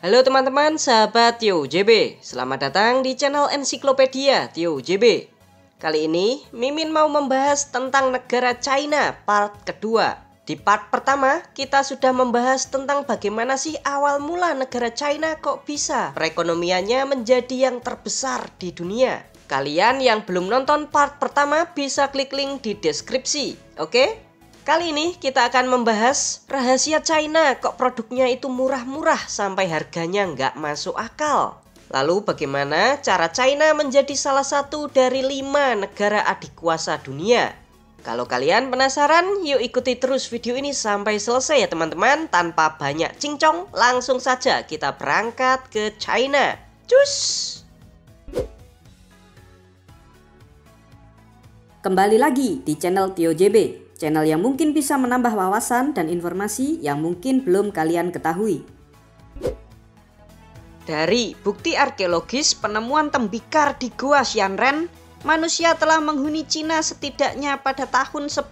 Halo teman-teman, sahabat Tio JB. Selamat datang di channel Ensiklopedia Tio JB. Kali ini, Mimin mau membahas tentang negara China part kedua. Di part pertama, kita sudah membahas tentang bagaimana sih awal mula negara China kok bisa perekonomiannya menjadi yang terbesar di dunia. Kalian yang belum nonton part pertama bisa klik link di deskripsi, oke? Kali ini kita akan membahas rahasia China kok produknya itu murah-murah sampai harganya nggak masuk akal. Lalu bagaimana cara China menjadi salah satu dari 5 negara adikuasa dunia. Kalau kalian penasaran, yuk ikuti terus video ini sampai selesai ya teman-teman. Tanpa banyak cincong, langsung saja kita berangkat ke China. Cus! Kembali lagi di channel Tio JB. Channel yang mungkin bisa menambah wawasan dan informasi yang mungkin belum kalian ketahui. Dari bukti arkeologis penemuan tembikar di Gua Xianren, manusia telah menghuni Cina setidaknya pada tahun 10.000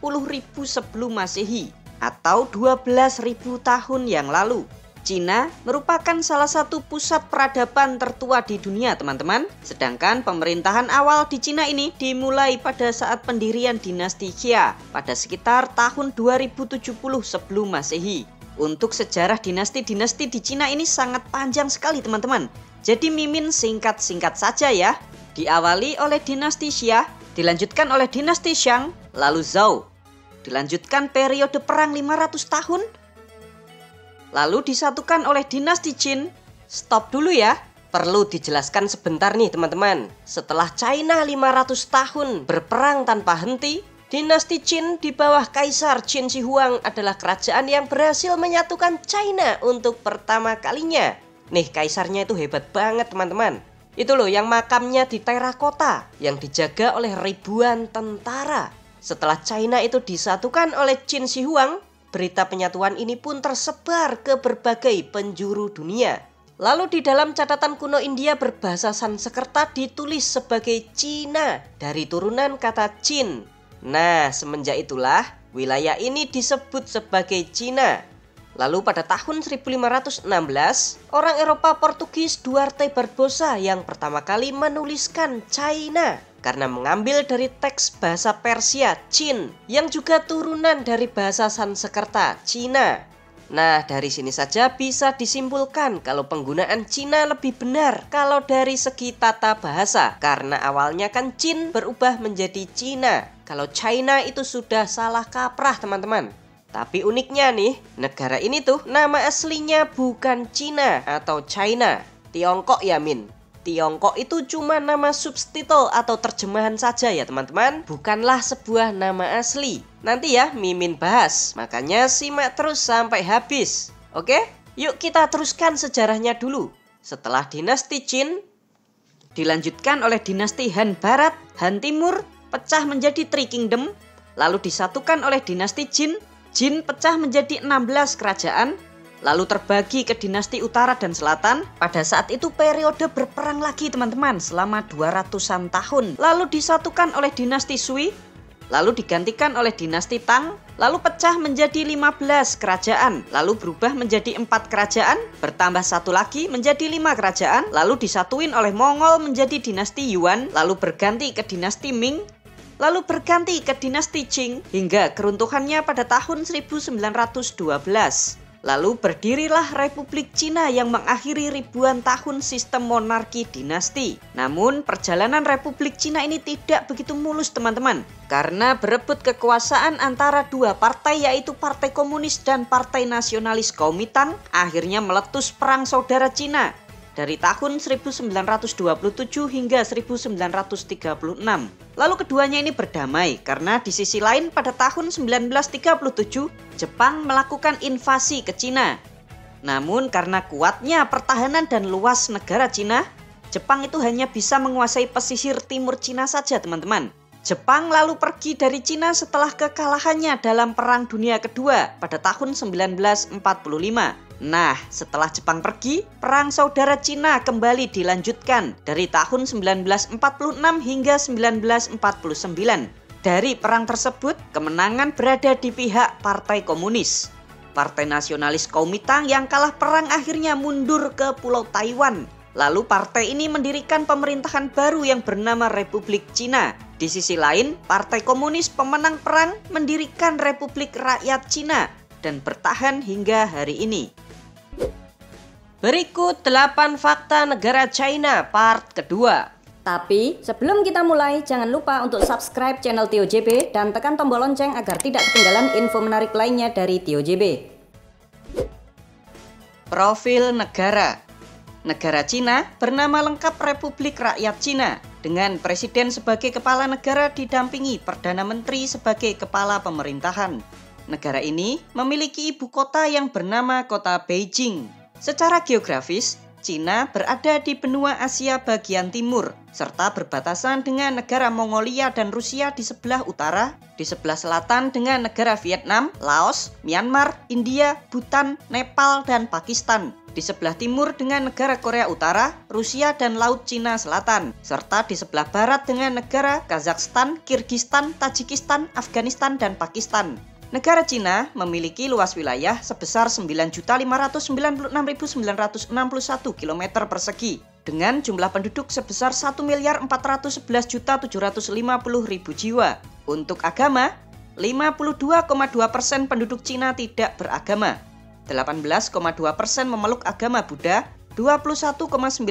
sebelum Masehi atau 12.000 tahun yang lalu. Cina merupakan salah satu pusat peradaban tertua di dunia, teman-teman. Sedangkan pemerintahan awal di Cina ini dimulai pada saat pendirian dinasti Xia pada sekitar tahun 2070 sebelum Masehi. Untuk sejarah dinasti-dinasti di Cina ini sangat panjang sekali, teman-teman. Jadi Mimin singkat-singkat saja ya. Diawali oleh dinasti Xia, dilanjutkan oleh dinasti Shang, lalu Zhou. Dilanjutkan periode perang 500 tahun. Lalu disatukan oleh dinasti Qin. Stop dulu ya. Perlu dijelaskan sebentar nih teman-teman. Setelah China 500 tahun berperang tanpa henti, dinasti Qin di bawah Kaisar Qin Shi Huang adalah kerajaan yang berhasil menyatukan China untuk pertama kalinya. Nih kaisarnya itu hebat banget teman-teman. Itu loh yang makamnya di terakota yang dijaga oleh ribuan tentara. Setelah China itu disatukan oleh Qin Shi Huang, berita penyatuan ini pun tersebar ke berbagai penjuru dunia. Lalu di dalam catatan kuno India berbahasa Sanskerta ditulis sebagai Cina dari turunan kata Qin. Nah, semenjak itulah wilayah ini disebut sebagai Cina. Lalu pada tahun 1516, orang Eropa Portugis Duarte Barbosa yang pertama kali menuliskan China karena mengambil dari teks bahasa Persia Qin yang juga turunan dari bahasa Sanskerta Cina. Nah, dari sini saja bisa disimpulkan kalau penggunaan Cina lebih benar kalau dari segi tata bahasa, karena awalnya kan Qin berubah menjadi Cina. Kalau China itu sudah salah kaprah teman-teman. Tapi uniknya nih, negara ini tuh nama aslinya bukan Cina atau China, Tiongkok ya Min. Tiongkok itu cuma nama subtitle atau terjemahan saja ya teman-teman, bukanlah sebuah nama asli. Nanti ya Mimin bahas, makanya simak terus sampai habis. Oke, yuk kita teruskan sejarahnya dulu. Setelah dinasti Qin, dilanjutkan oleh dinasti Han Barat, Han Timur, pecah menjadi Three Kingdom, lalu disatukan oleh dinasti Jin. Jin pecah menjadi 16 kerajaan, lalu terbagi ke dinasti utara dan selatan. Pada saat itu periode berperang lagi teman-teman selama 200-an tahun. Lalu disatukan oleh dinasti Sui, lalu digantikan oleh dinasti Tang, lalu pecah menjadi 15 kerajaan, lalu berubah menjadi 4 kerajaan, bertambah satu lagi menjadi 5 kerajaan, lalu disatuin oleh Mongol menjadi dinasti Yuan, lalu berganti ke dinasti Ming, lalu berganti ke dinasti Qing hingga keruntuhannya pada tahun 1912. Lalu berdirilah Republik Cina yang mengakhiri ribuan tahun sistem monarki dinasti. Namun perjalanan Republik Cina ini tidak begitu mulus teman-teman. Karena berebut kekuasaan antara dua partai yaitu Partai Komunis dan Partai Nasionalis Kuomintang, akhirnya meletus Perang Saudara Cina dari tahun 1927 hingga 1936. Lalu keduanya ini berdamai karena di sisi lain pada tahun 1937 Jepang melakukan invasi ke Cina. Namun karena kuatnya pertahanan dan luas negara Cina, Jepang itu hanya bisa menguasai pesisir timur Cina saja teman-teman. Jepang lalu pergi dari Cina setelah kekalahannya dalam Perang Dunia Kedua pada tahun 1945. Nah, setelah Jepang pergi, Perang Saudara Cina kembali dilanjutkan dari tahun 1946 hingga 1949. Dari perang tersebut, kemenangan berada di pihak Partai Komunis. Partai Nasionalis Kuomintang yang kalah perang akhirnya mundur ke Pulau Taiwan. Lalu partai ini mendirikan pemerintahan baru yang bernama Republik Cina. Di sisi lain, Partai Komunis pemenang perang mendirikan Republik Rakyat Cina dan bertahan hingga hari ini. Berikut 8 fakta negara China part kedua. Tapi sebelum kita mulai, jangan lupa untuk subscribe channel TioJB dan tekan tombol lonceng agar tidak ketinggalan info menarik lainnya dari TioJB. Profil negara. Negara Cina bernama lengkap Republik Rakyat Cina, dengan presiden sebagai kepala negara didampingi Perdana Menteri sebagai kepala pemerintahan. Negara ini memiliki ibu kota yang bernama kota Beijing. Secara geografis, Cina berada di benua Asia bagian timur, serta berbatasan dengan negara Mongolia dan Rusia di sebelah utara, di sebelah selatan dengan negara Vietnam, Laos, Myanmar, India, Bhutan, Nepal, dan Pakistan. Di sebelah timur dengan negara Korea Utara, Rusia, dan Laut Cina Selatan, serta di sebelah barat dengan negara Kazakhstan, Kirgistan, Tajikistan, Afghanistan, dan Pakistan. Negara Cina memiliki luas wilayah sebesar 9.596.961 km persegi, dengan jumlah penduduk sebesar 1.411.750.000 jiwa. Untuk agama, 52,2% penduduk Cina tidak beragama. 18,2% memeluk agama Buddha, 21,9%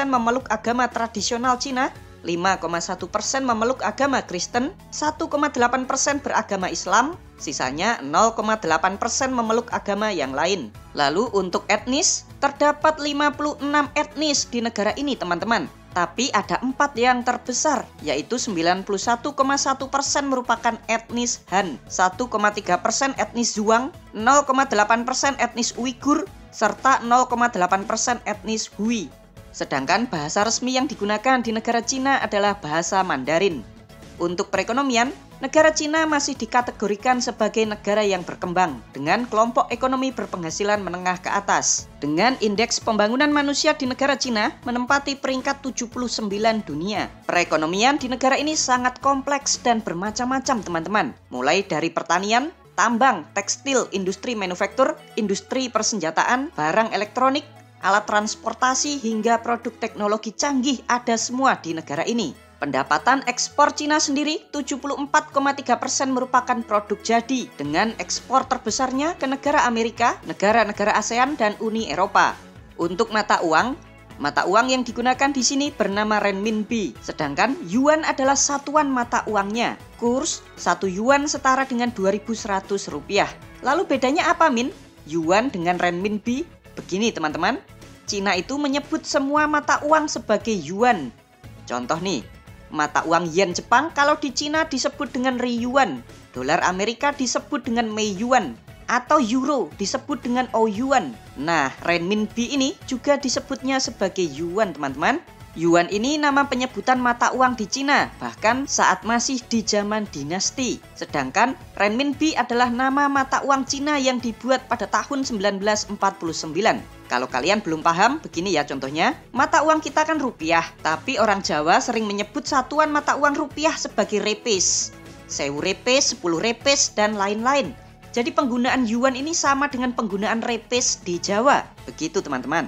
memeluk agama tradisional Cina, 5,1% memeluk agama Kristen, 1,8% beragama Islam, sisanya 0,8% memeluk agama yang lain. Lalu untuk etnis, terdapat 56 etnis di negara ini teman-teman. Tapi ada 4 yang terbesar, yaitu 91,1% merupakan etnis Han, 1,3% etnis Zhuang, 0,8% etnis Uighur, serta 0,8% etnis Hui. Sedangkan bahasa resmi yang digunakan di negara Cina adalah bahasa Mandarin. Untuk perekonomian, negara Cina masih dikategorikan sebagai negara yang berkembang dengan kelompok ekonomi berpenghasilan menengah ke atas. Dengan indeks pembangunan manusia di negara Cina menempati peringkat 79 dunia. Perekonomian di negara ini sangat kompleks dan bermacam-macam teman-teman. Mulai dari pertanian, tambang, tekstil, industri manufaktur, industri persenjataan, barang elektronik, alat transportasi hingga produk teknologi canggih ada semua di negara ini. Pendapatan ekspor Cina sendiri 74,3% merupakan produk jadi, dengan ekspor terbesarnya ke negara Amerika, negara-negara ASEAN, dan Uni Eropa. Untuk mata uang yang digunakan di sini bernama renminbi, sedangkan yuan adalah satuan mata uangnya. Kurs 1 yuan setara dengan 2.100 rupiah. Lalu bedanya apa, Min? Yuan dengan renminbi? Begini teman-teman, Cina itu menyebut semua mata uang sebagai yuan. Contoh nih, mata uang yen Jepang kalau di Cina disebut dengan riyuan, dolar Amerika disebut dengan meiyuan, atau euro disebut dengan ouyuan. Nah, renminbi ini juga disebutnya sebagai yuan teman-teman. Yuan ini nama penyebutan mata uang di Cina, bahkan saat masih di zaman dinasti. Sedangkan renminbi adalah nama mata uang Cina yang dibuat pada tahun 1949. Kalau kalian belum paham, begini ya contohnya. Mata uang kita kan rupiah, tapi orang Jawa sering menyebut satuan mata uang rupiah sebagai repes. 1000 repes, 10 repes, dan lain-lain. Jadi penggunaan yuan ini sama dengan penggunaan repes di Jawa. Begitu teman-teman.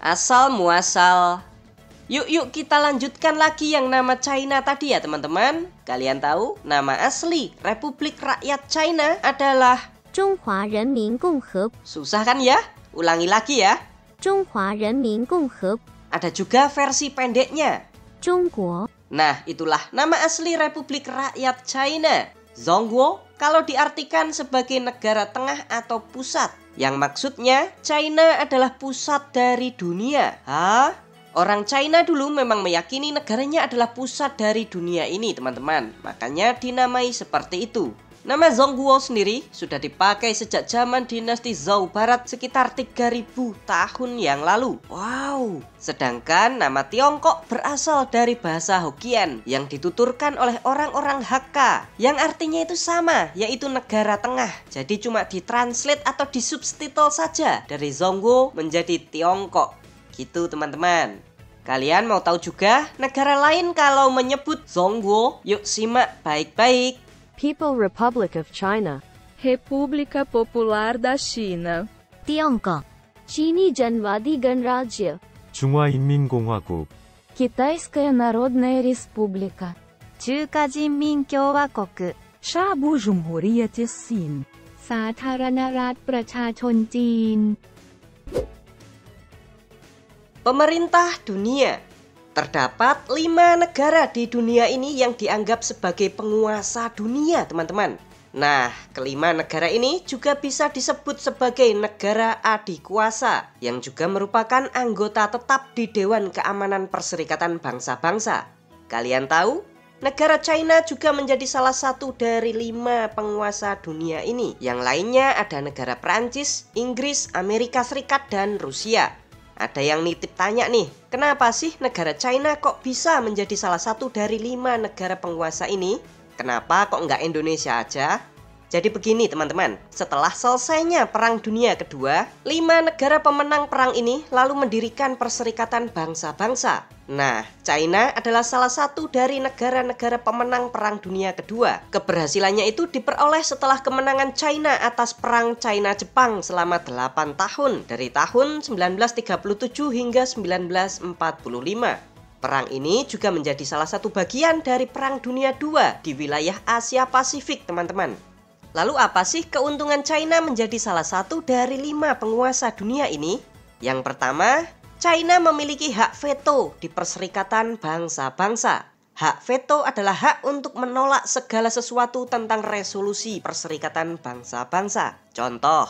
Asal muasal. Yuk kita lanjutkan lagi yang nama China tadi ya teman-teman. Kalian tahu nama asli Republik Rakyat China adalah Zhonghua Renmin共和. Susah kan ya? Ulangi lagi ya. Zhonghua Renmin共和. Ada juga versi pendeknya, Zhongguo. Nah, itulah nama asli Republik Rakyat China. Zhongguo kalau diartikan sebagai negara tengah atau pusat, yang maksudnya China adalah pusat dari dunia. Hah? Orang China dulu memang meyakini negaranya adalah pusat dari dunia ini, teman-teman. Makanya dinamai seperti itu. Nama Zhongguo sendiri sudah dipakai sejak zaman dinasti Zhou Barat sekitar 3000 tahun yang lalu. Wow! Sedangkan nama Tiongkok berasal dari bahasa Hokkien yang dituturkan oleh orang-orang Hakka, yang artinya itu sama, yaitu negara tengah. Jadi cuma ditranslate atau disubtitle saja dari Zhongguo menjadi Tiongkok. Gitu teman-teman. Kalian mau tahu juga negara lain kalau menyebut Zhongguo? Yuk simak baik-baik. People Republic of China. República Popular da China. Tiongkok. Чини Жанвади Гणराज्य. 중화인민공화국. Китайская Народная Республика. 中華人民共和国 Shabu Jumhuriyat Sin. สาธารณรัฐประชาชนจีน Pemerintah dunia. Terdapat 5 negara di dunia ini yang dianggap sebagai penguasa dunia, teman-teman. Nah, kelima negara ini juga bisa disebut sebagai negara adikuasa yang juga merupakan anggota tetap di Dewan Keamanan Perserikatan Bangsa-Bangsa. Kalian tahu? Negara China juga menjadi salah satu dari 5 penguasa dunia ini. Yang lainnya ada negara Prancis, Inggris, Amerika Serikat, dan Rusia. Ada yang nitip tanya nih, kenapa sih negara China kok bisa menjadi salah satu dari 5 negara penguasa ini? Kenapa kok nggak Indonesia aja? Jadi begini teman-teman, setelah selesainya Perang Dunia Kedua, 5 negara pemenang perang ini lalu mendirikan Perserikatan Bangsa-Bangsa. Nah, China adalah salah satu dari negara-negara pemenang Perang Dunia Kedua. Keberhasilannya itu diperoleh setelah kemenangan China atas Perang China-Jepang selama 8 tahun, dari tahun 1937 hingga 1945. Perang ini juga menjadi salah satu bagian dari Perang Dunia II di wilayah Asia Pasifik, teman-teman. Lalu apa sih keuntungan China menjadi salah satu dari 5 penguasa dunia ini? Yang pertama, China memiliki hak veto di Perserikatan Bangsa-Bangsa. Hak veto adalah hak untuk menolak segala sesuatu tentang resolusi Perserikatan Bangsa-Bangsa. Contoh,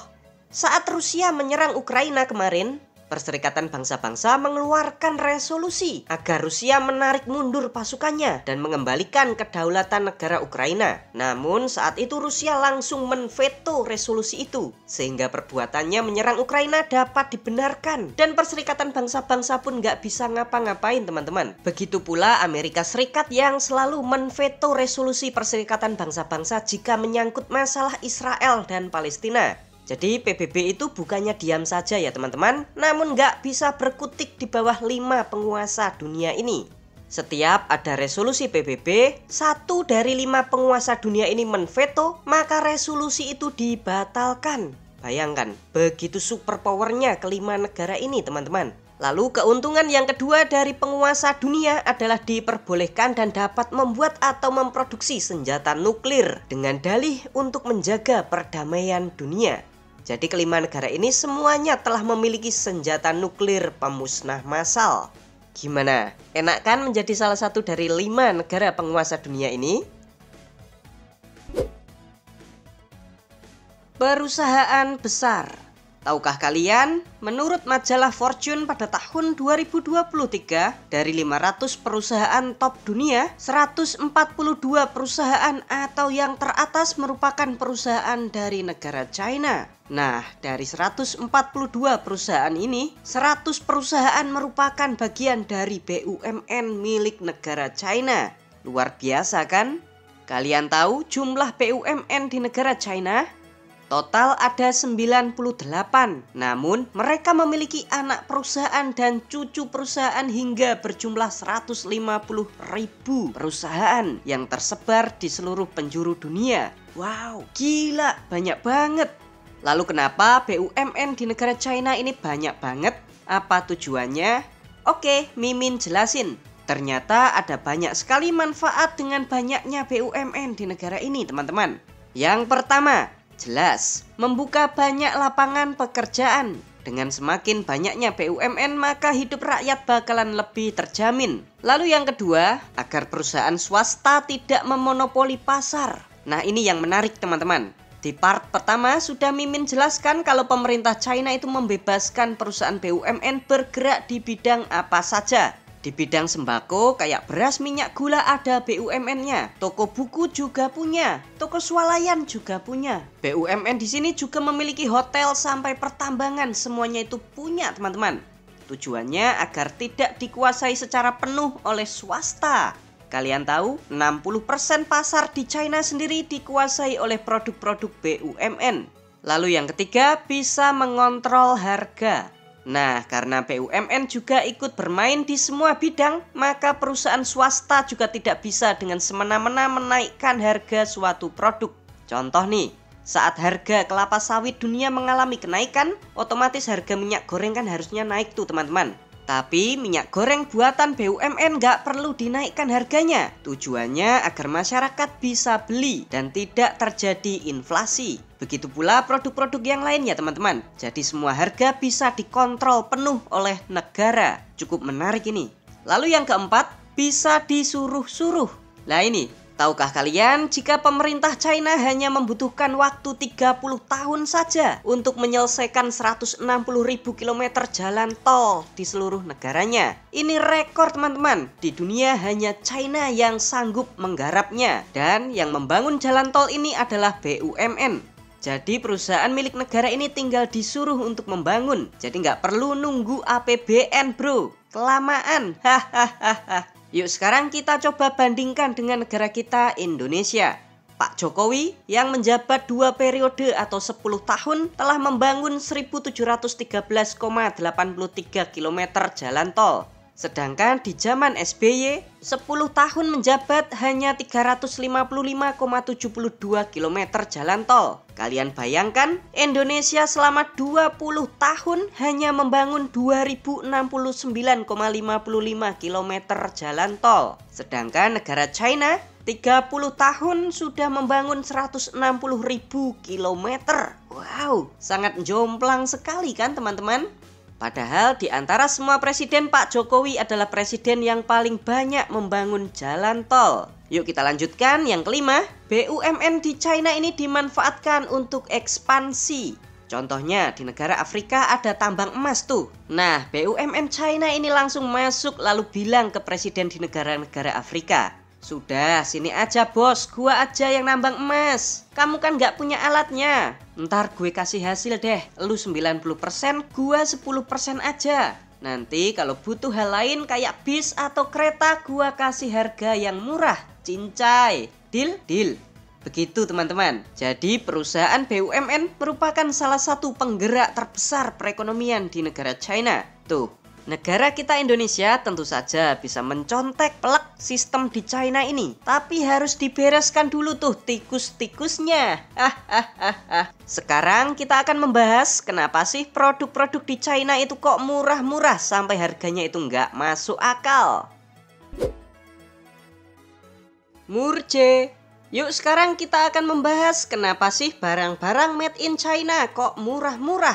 saat Rusia menyerang Ukraina kemarin, Perserikatan Bangsa-Bangsa mengeluarkan resolusi agar Rusia menarik mundur pasukannya dan mengembalikan kedaulatan negara Ukraina. Namun saat itu Rusia langsung menveto resolusi itu, sehingga perbuatannya menyerang Ukraina dapat dibenarkan. Dan Perserikatan Bangsa-Bangsa pun nggak bisa ngapa-ngapain, teman-teman. Begitu pula Amerika Serikat yang selalu menveto resolusi Perserikatan Bangsa-Bangsa jika menyangkut masalah Israel dan Palestina. Jadi PBB itu bukannya diam saja ya teman-teman, namun nggak bisa berkutik di bawah 5 penguasa dunia ini. Setiap ada resolusi PBB, 1 dari 5 penguasa dunia ini menveto, maka resolusi itu dibatalkan. Bayangkan, begitu super powernya kelima negara ini teman-teman. Lalu keuntungan yang kedua dari penguasa dunia adalah diperbolehkan dan dapat membuat atau memproduksi senjata nuklir dengan dalih untuk menjaga perdamaian dunia. Jadi kelima negara ini semuanya telah memiliki senjata nuklir pemusnah massal. Gimana? Enak kan menjadi salah satu dari 5 negara penguasa dunia ini? Perusahaan besar. Tahukah kalian, menurut majalah Fortune pada tahun 2023, dari 500 perusahaan top dunia, 142 perusahaan atau yang teratas merupakan perusahaan dari negara China. Nah, dari 142 perusahaan ini, 100 perusahaan merupakan bagian dari BUMN milik negara China. Luar biasa kan? Kalian tahu jumlah BUMN di negara China? Total ada 98, namun mereka memiliki anak perusahaan dan cucu perusahaan hingga berjumlah 150.000 perusahaan yang tersebar di seluruh penjuru dunia. Wow, gila, banyak banget. Lalu kenapa BUMN di negara China ini banyak banget? Apa tujuannya? Oke, Mimin jelasin. Ternyata ada banyak sekali manfaat dengan banyaknya BUMN di negara ini, teman-teman. Yang pertama, jelas, membuka banyak lapangan pekerjaan. Dengan semakin banyaknya BUMN, maka hidup rakyat bakalan lebih terjamin. Lalu yang kedua, agar perusahaan swasta tidak memonopoli pasar. Nah, ini yang menarik teman-teman. Di part pertama sudah Mimin jelaskan kalau pemerintah China itu membebaskan perusahaan BUMN bergerak di bidang apa saja. Di bidang sembako kayak beras, minyak, gula ada BUMN-nya. Toko buku juga punya. Toko swalayan juga punya. BUMN di sini juga memiliki hotel sampai pertambangan. Semuanya itu punya, teman-teman. Tujuannya agar tidak dikuasai secara penuh oleh swasta. Kalian tahu, 60% pasar di China sendiri dikuasai oleh produk-produk BUMN. Lalu yang ketiga, bisa mengontrol harga. Nah, karena BUMN juga ikut bermain di semua bidang, maka perusahaan swasta juga tidak bisa dengan semena-mena menaikkan harga suatu produk. Contoh nih, saat harga kelapa sawit dunia mengalami kenaikan, otomatis harga minyak goreng kan harusnya naik tuh teman-teman. Tapi minyak goreng buatan BUMN nggak perlu dinaikkan harganya. Tujuannya agar masyarakat bisa beli dan tidak terjadi inflasi. Begitu pula produk-produk yang lain ya teman-teman. Jadi semua harga bisa dikontrol penuh oleh negara. Cukup menarik ini. Lalu yang keempat, bisa disuruh-suruh. Nah ini, tahukah kalian jika pemerintah China hanya membutuhkan waktu 30 tahun saja untuk menyelesaikan 160.000 km jalan tol di seluruh negaranya? Ini rekor teman-teman. Di dunia hanya China yang sanggup menggarapnya. Dan yang membangun jalan tol ini adalah BUMN. Jadi perusahaan milik negara ini tinggal disuruh untuk membangun. Jadi nggak perlu nunggu APBN bro. Kelamaan. Hahaha. Yuk sekarang kita coba bandingkan dengan negara kita Indonesia. Pak Jokowi yang menjabat 2 periode atau 10 tahun telah membangun 1713,83 km jalan tol. Sedangkan di zaman SBY 10 tahun menjabat hanya 355,72 km jalan tol. Kalian bayangkan Indonesia selama 20 tahun hanya membangun 2069,55 km jalan tol. Sedangkan negara China 30 tahun sudah membangun 160.000 km. Wow, sangat jomplang sekali kan teman-teman? Padahal di antara semua presiden, Pak Jokowi adalah presiden yang paling banyak membangun jalan tol. Yuk kita lanjutkan yang kelima, BUMN di China ini dimanfaatkan untuk ekspansi. Contohnya di negara Afrika ada tambang emas tuh. Nah, BUMN China ini langsung masuk lalu bilang ke presiden di negara-negara Afrika, "Sudah, sini aja bos, gua aja yang nambang emas. Kamu kan gak punya alatnya. Ntar gue kasih hasil deh, lu 90%, gua 10% aja. Nanti kalau butuh hal lain kayak bis atau kereta, gua kasih harga yang murah. Cincai, deal, deal." Begitu teman-teman. Jadi perusahaan BUMN merupakan salah satu penggerak terbesar perekonomian di negara China. Tuh, negara kita Indonesia tentu saja bisa mencontek pelek sistem di China ini. Tapi harus dibereskan dulu tuh tikus-tikusnya. Sekarang kita akan membahas kenapa sih produk-produk di China itu kok murah-murah sampai harganya itu nggak masuk akal. Murce. Yuk sekarang kita akan membahas kenapa sih barang-barang made in China kok murah-murah.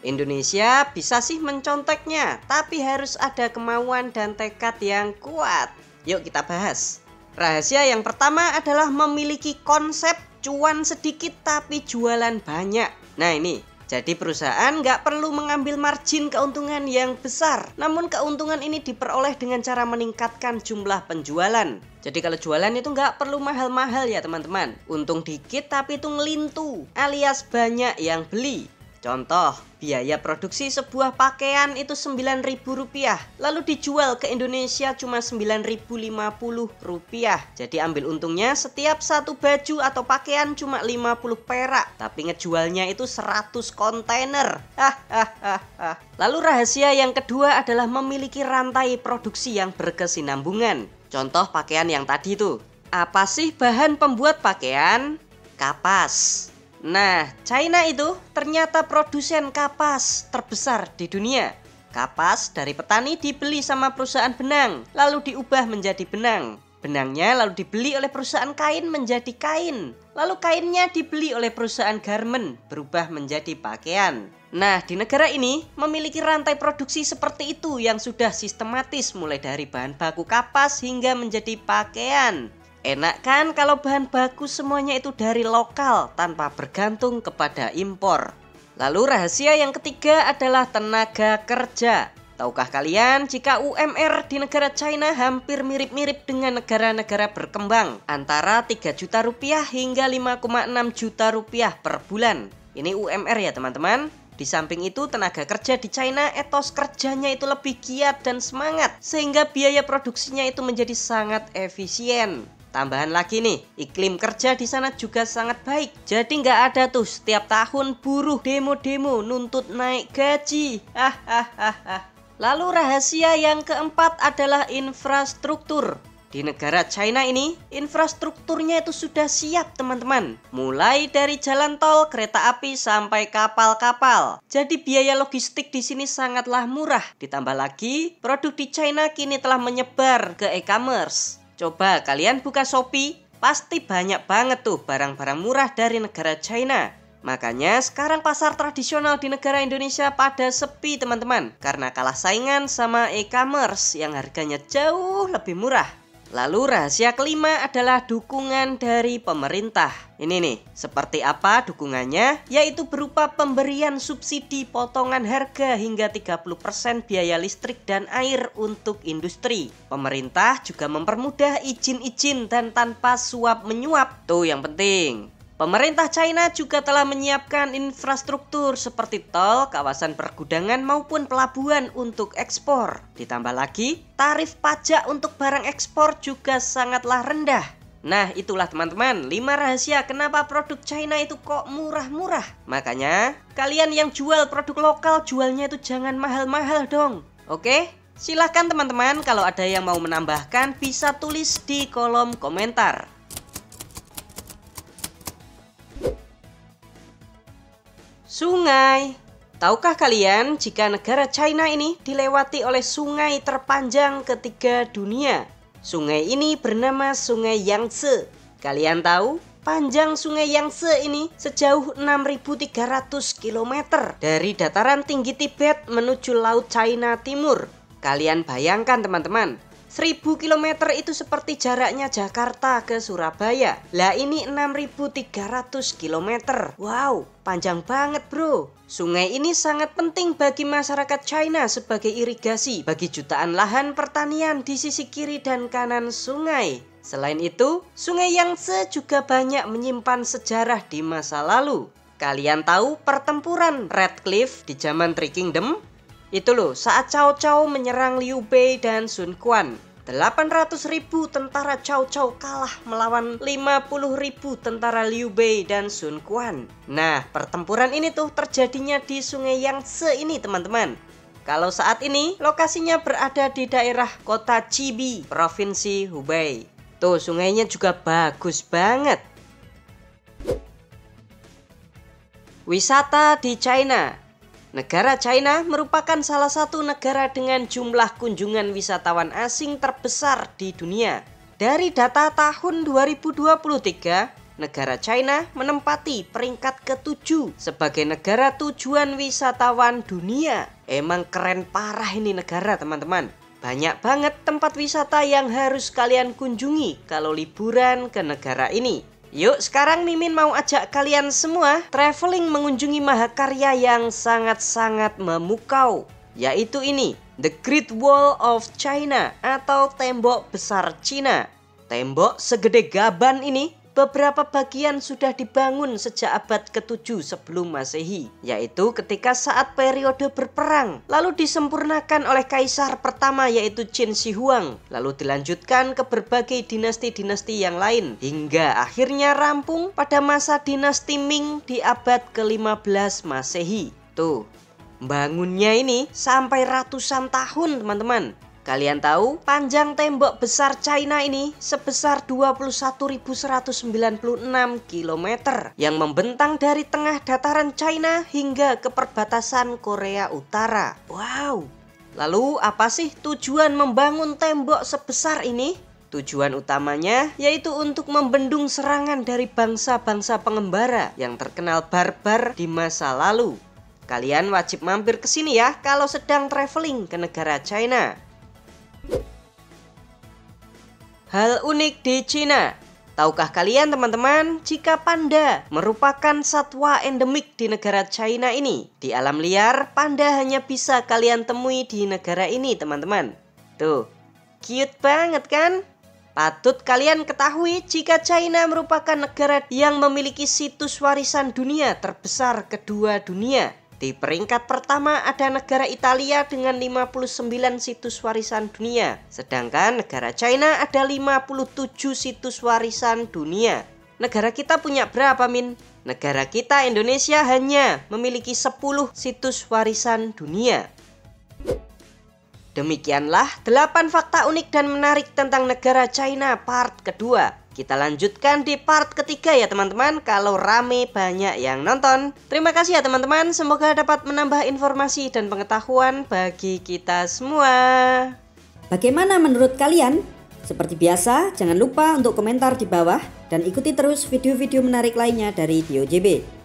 Indonesia bisa sih menconteknya, tapi harus ada kemauan dan tekad yang kuat. Yuk kita bahas. Rahasia yang pertama adalah memiliki konsep cuan sedikit tapi jualan banyak. Nah ini, jadi perusahaan nggak perlu mengambil margin keuntungan yang besar. Namun keuntungan ini diperoleh dengan cara meningkatkan jumlah penjualan. Jadi kalau jualan itu nggak perlu mahal-mahal ya teman-teman. Untung dikit tapi itu ngelintu, alias banyak yang beli. Contoh, biaya produksi sebuah pakaian itu Rp9.000, lalu dijual ke Indonesia cuma Rp9.050. Jadi ambil untungnya setiap satu baju atau pakaian cuma 50 perak, tapi ngejualnya itu 100 kontainer. Lalu rahasia yang kedua adalah memiliki rantai produksi yang berkesinambungan. Contoh pakaian yang tadi tuh. Apa sih bahan pembuat pakaian? Kapas. Nah, China itu ternyata produsen kapas terbesar di dunia. Kapas dari petani dibeli sama perusahaan benang, lalu diubah menjadi benang. Benangnya lalu dibeli oleh perusahaan kain menjadi kain. Lalu kainnya dibeli oleh perusahaan garment, berubah menjadi pakaian. Nah, di negara ini memiliki rantai produksi seperti itu yang sudah sistematis mulai dari bahan baku kapas hingga menjadi pakaian. Enak kan kalau bahan baku semuanya itu dari lokal tanpa bergantung kepada impor. Lalu rahasia yang ketiga adalah tenaga kerja. Tahukah kalian jika UMR di negara China hampir mirip-mirip dengan negara-negara berkembang, antara 3 juta rupiah hingga 5,6 juta rupiah per bulan. Ini UMR ya teman-teman. Di samping itu tenaga kerja di China etos kerjanya itu lebih giat dan semangat, sehingga biaya produksinya itu menjadi sangat efisien. Tambahan lagi nih, iklim kerja di sana juga sangat baik. Jadi nggak ada tuh setiap tahun buruh demo-demo nuntut naik gaji. Lalu rahasia yang keempat adalah infrastruktur. Di negara China ini, infrastrukturnya itu sudah siap teman-teman. Mulai dari jalan tol, kereta api, sampai kapal-kapal. Jadi biaya logistik di sini sangatlah murah. Ditambah lagi, produk di China kini telah menyebar ke e-commerce. Coba kalian buka Shopee, pasti banyak banget tuh barang-barang murah dari negara China. Makanya sekarang pasar tradisional di negara Indonesia pada sepi teman-teman, karena kalah saingan sama e-commerce yang harganya jauh lebih murah. Lalu rahasia kelima adalah dukungan dari pemerintah. Ini nih, seperti apa dukungannya? Yaitu berupa pemberian subsidi potongan harga hingga 30% biaya listrik dan air untuk industri. Pemerintah juga mempermudah izin-izin dan tanpa suap menyuap. Tuh yang penting. Pemerintah China juga telah menyiapkan infrastruktur seperti tol, kawasan pergudangan maupun pelabuhan untuk ekspor. Ditambah lagi, tarif pajak untuk barang ekspor juga sangatlah rendah. Nah itulah teman-teman 5 rahasia kenapa produk China itu kok murah-murah. Makanya kalian yang jual produk lokal jualnya itu jangan mahal-mahal dong. Oke? Silahkan teman-teman kalau ada yang mau menambahkan bisa tulis di kolom komentar. Sungai. Tahukah kalian jika negara China ini dilewati oleh sungai terpanjang ketiga dunia? Sungai ini bernama Sungai Yangtze. Kalian tahu? Panjang Sungai Yangtze ini sejauh 6.300 km dari dataran tinggi Tibet menuju Laut China Timur. Kalian bayangkan teman-teman, 1000 km itu seperti jaraknya Jakarta ke Surabaya. Lah ini 6.300 km. Wow, panjang banget bro. Sungai ini sangat penting bagi masyarakat China sebagai irigasi bagi jutaan lahan pertanian di sisi kiri dan kanan sungai. Selain itu, Sungai Yangtze juga banyak menyimpan sejarah di masa lalu. Kalian tahu pertempuran Red Cliff di zaman Three Kingdom? Itu loh, saat Cao Cao menyerang Liu Bei dan Sun Quan. 800.000 tentara Cao Cao kalah melawan 50.000 tentara Liu Bei dan Sun Quan. Nah, pertempuran ini tuh terjadinya di Sungai Yangtze ini teman-teman. Kalau saat ini lokasinya berada di daerah kota Chibi, Provinsi Hubei. Tuh sungainya juga bagus banget. Wisata di China. Negara China merupakan salah satu negara dengan jumlah kunjungan wisatawan asing terbesar di dunia. Dari data tahun 2023, negara China menempati peringkat ke-7 sebagai negara tujuan wisatawan dunia. Emang keren parah ini negara teman-teman. Banyak banget tempat wisata yang harus kalian kunjungi kalau liburan ke negara ini. Yuk sekarang Mimin mau ajak kalian semua traveling mengunjungi mahakarya yang sangat-sangat memukau. Yaitu ini, The Great Wall of China atau Tembok Besar Cina. Tembok segede gaban ini beberapa bagian sudah dibangun sejak abad ke-7 sebelum Masehi, yaitu ketika saat periode berperang, lalu disempurnakan oleh kaisar pertama yaitu Qin Shi Huang, lalu dilanjutkan ke berbagai dinasti-dinasti yang lain, hingga akhirnya rampung pada masa dinasti Ming di abad ke-15 Masehi. Tuh, bangunnya ini sampai ratusan tahun teman-teman. Kalian tahu panjang tembok besar China ini sebesar 21.196 km yang membentang dari tengah dataran China hingga ke perbatasan Korea Utara. Wow. Lalu apa sih tujuan membangun tembok sebesar ini? Tujuan utamanya yaitu untuk membendung serangan dari bangsa-bangsa pengembara yang terkenal barbar di masa lalu. Kalian wajib mampir ke sini ya kalau sedang traveling ke negara China. Hal unik di Cina. Tahukah kalian teman-teman jika panda merupakan satwa endemik di negara China ini? Di alam liar, panda hanya bisa kalian temui di negara ini teman-teman. Tuh, cute banget kan? Patut kalian ketahui jika China merupakan negara yang memiliki situs warisan dunia terbesar kedua dunia. Di peringkat pertama ada negara Italia dengan 59 situs warisan dunia, sedangkan negara China ada 57 situs warisan dunia. Negara kita punya berapa, Min? Negara kita Indonesia hanya memiliki 10 situs warisan dunia. Demikianlah 8 fakta unik dan menarik tentang negara China part kedua. Kita lanjutkan di part ketiga ya teman-teman, kalau rame banyak yang nonton. Terima kasih ya teman-teman, semoga dapat menambah informasi dan pengetahuan bagi kita semua. Bagaimana menurut kalian? Seperti biasa, jangan lupa untuk komentar di bawah dan ikuti terus video-video menarik lainnya dari TioJB.